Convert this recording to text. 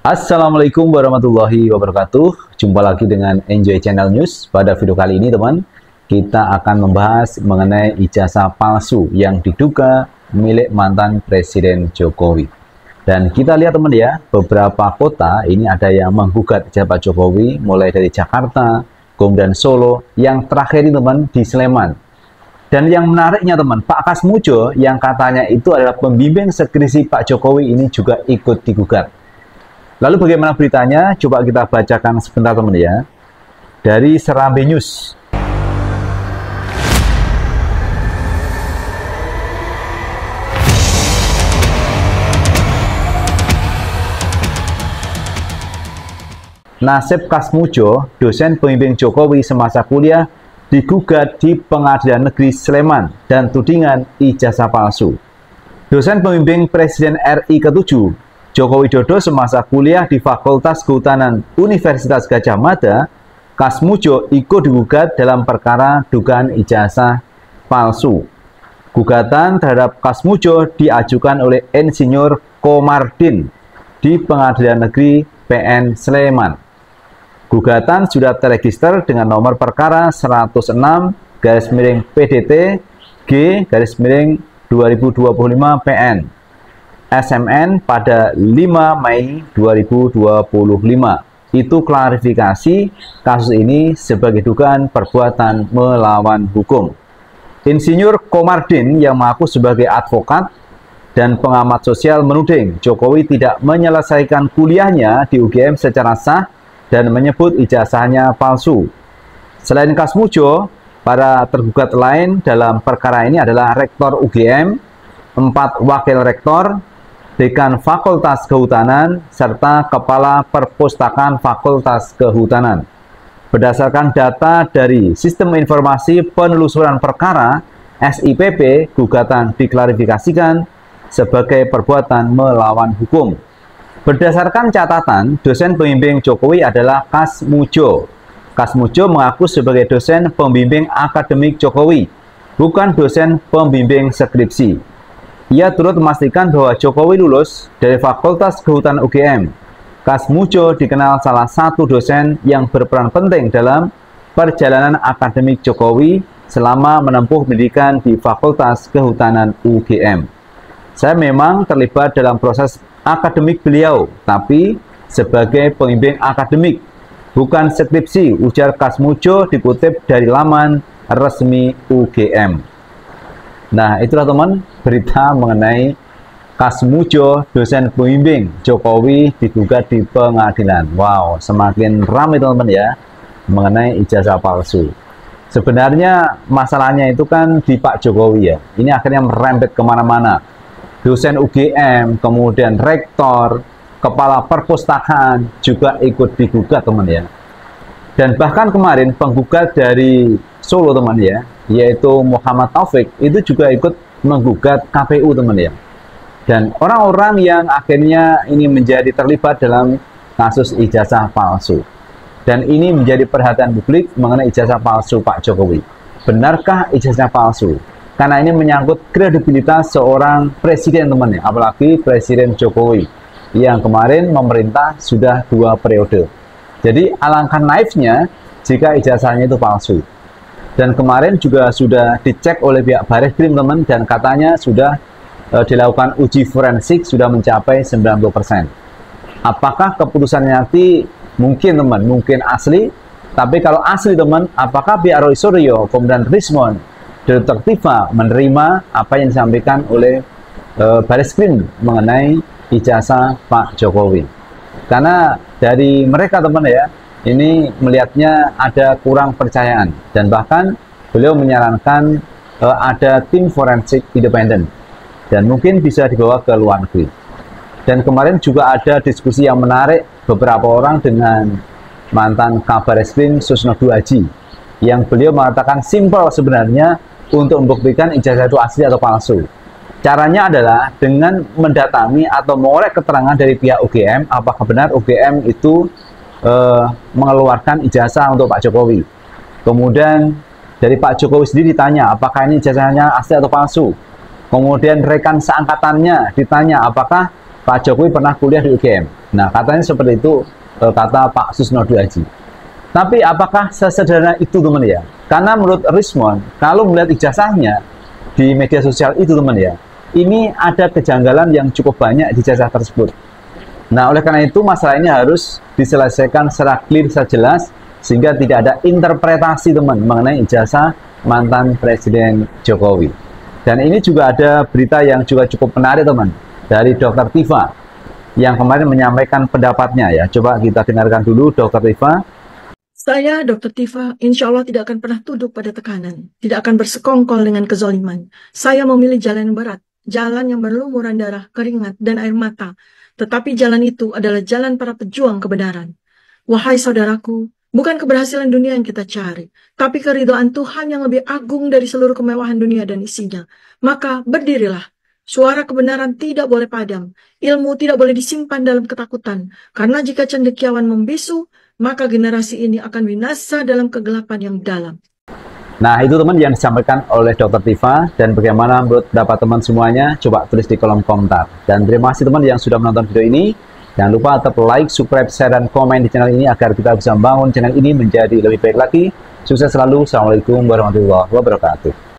Assalamualaikum warahmatullahi wabarakatuh. Jumpa lagi dengan Enjoy Channel News. Pada video kali ini teman, kita akan membahas mengenai ijazah palsu yang diduga milik mantan Presiden Jokowi. Dan kita lihat teman ya, beberapa kota ini ada yang menggugat ijazah Pak Jokowi, mulai dari Jakarta, kemudian Solo, yang terakhir ini teman di Sleman. Dan yang menariknya teman, Pak Kasmujo yang katanya itu adalah pembimbing skripsi Pak Jokowi ini juga ikut digugat. Lalu bagaimana beritanya? Coba kita bacakan sebentar teman ya. Dari Serambi News. Nasib Kasmujo, dosen pembimbing Jokowi semasa kuliah, digugat di Pengadilan Negeri Sleman dan tudingan ijazah palsu. Dosen pembimbing Presiden RI ke-7 Joko Widodo semasa kuliah di Fakultas Kehutanan Universitas Gadjah Mada, Kasmujo ikut digugat dalam perkara dugaan ijazah palsu. Gugatan terhadap Kasmujo diajukan oleh Insinyur Komardin di Pengadilan Negeri PN Sleman. Gugatan sudah terregister dengan nomor perkara 106/PDT G/2025 PN SMN pada 5 Mei 2025. Itu klarifikasi kasus ini sebagai dugaan perbuatan melawan hukum. Insinyur Komardin yang mengaku sebagai advokat dan pengamat sosial menuding Jokowi tidak menyelesaikan kuliahnya di UGM secara sah dan menyebut ijazahnya palsu. Selain Kasmujo, para tergugat lain dalam perkara ini adalah Rektor UGM, 4 wakil rektor, Dekan Fakultas Kehutanan, serta Kepala Perpustakaan Fakultas Kehutanan. Berdasarkan data dari Sistem Informasi Penelusuran Perkara SIPP, gugatan diklarifikasikan sebagai perbuatan melawan hukum. Berdasarkan catatan, dosen pembimbing Jokowi adalah Kasmujo. Kasmujo mengaku sebagai dosen pembimbing akademik Jokowi, bukan dosen pembimbing skripsi. Ia turut memastikan bahwa Jokowi lulus dari Fakultas Kehutanan UGM. Kasmujo dikenal salah satu dosen yang berperan penting dalam perjalanan akademik Jokowi selama menempuh pendidikan di Fakultas Kehutanan UGM. Saya memang terlibat dalam proses akademik beliau, tapi sebagai pembimbing akademik, bukan skripsi, ujar Kasmujo dikutip dari laman resmi UGM. Nah, itulah teman berita mengenai Kasmujo, dosen pembimbing Jokowi digugat di pengadilan. Wow, semakin ramai teman-teman ya mengenai ijazah palsu. Sebenarnya masalahnya itu kan di Pak Jokowi ya. Ini akhirnya merembet kemana-mana. Dosen UGM, kemudian rektor, kepala perpustakaan juga ikut digugat teman ya. Dan bahkan kemarin penggugat dari Solo teman ya, yaitu Muhammad Taufik, itu juga ikut menggugat KPU teman ya. Dan orang-orang yang akhirnya ini menjadi terlibat dalam kasus ijazah palsu. Dan ini menjadi perhatian publik mengenai ijazah palsu Pak Jokowi. Benarkah ijazah palsu? Karena ini menyangkut kredibilitas seorang presiden teman ya, apalagi Presiden Jokowi yang kemarin memerintah sudah 2 periode. Jadi alangkah naifnya jika ijazahnya itu palsu. Dan kemarin juga sudah dicek oleh pihak Bareskrim teman, dan katanya sudah dilakukan uji forensik sudah mencapai 90%. Apakah keputusannya nanti mungkin teman, mungkin asli, tapi kalau asli teman, apakah pihak Roy Suryo, kemudian Rismon, Dr. Tifa menerima apa yang disampaikan oleh Bareskrim mengenai ijazah Pak Jokowi? Karena dari mereka teman ya, ini melihatnya ada kurang percayaan, dan bahkan beliau menyarankan ada tim forensik independen dan mungkin bisa dibawa ke luar negeri. Dan kemarin juga ada diskusi yang menarik beberapa orang dengan mantan Kabar Eskrim Susno Duaji, yang beliau mengatakan simpel sebenarnya untuk membuktikan ijazah itu asli atau palsu. Caranya adalah dengan mendatangi atau mengorek keterangan dari pihak UGM, apakah benar UGM itu mengeluarkan ijazah untuk Pak Jokowi. Kemudian dari Pak Jokowi sendiri ditanya, apakah ini ijazahnya asli atau palsu. Kemudian rekan seangkatannya ditanya, apakah Pak Jokowi pernah kuliah di UGM. Nah, katanya seperti itu kata Pak Susno Haji. Tapi apakah sesederhana itu, teman ya? Karena menurut Rismond, kalau melihat ijazahnya di media sosial itu, teman ya, ini ada kejanggalan yang cukup banyak di ijazah tersebut. Nah, oleh karena itu masalah ini harus diselesaikan secara clear, secara jelas, sehingga tidak ada interpretasi, teman, mengenai ijazah mantan Presiden Jokowi. Dan ini juga ada berita yang juga cukup menarik, teman, dari Dr. Tifa yang kemarin menyampaikan pendapatnya ya. Coba kita dengarkan dulu Dr. Tifa. Saya, Dr. Tifa, insya Allah tidak akan pernah tunduk pada tekanan, tidak akan bersekongkol dengan kezaliman. Saya memilih jalan yang berat, jalan yang berlumuran darah, keringat, dan air mata. Tetapi jalan itu adalah jalan para pejuang kebenaran. Wahai saudaraku, bukan keberhasilan dunia yang kita cari, tapi keridhaan Tuhan yang lebih agung dari seluruh kemewahan dunia dan isinya. Maka berdirilah. Suara kebenaran tidak boleh padam. Ilmu tidak boleh disimpan dalam ketakutan. Karena jika cendekiawan membisu, maka generasi ini akan binasa dalam kegelapan yang dalam. Nah, itu teman yang disampaikan oleh Dr. Tifa. Dan bagaimana menurut pendapat teman semuanya? Coba tulis di kolom komentar. Dan terima kasih teman yang sudah menonton video ini. Jangan lupa tetap like, subscribe, share, dan komen di channel ini agar kita bisa membangun channel ini menjadi lebih baik lagi. Sukses selalu. Assalamualaikum warahmatullahi wabarakatuh.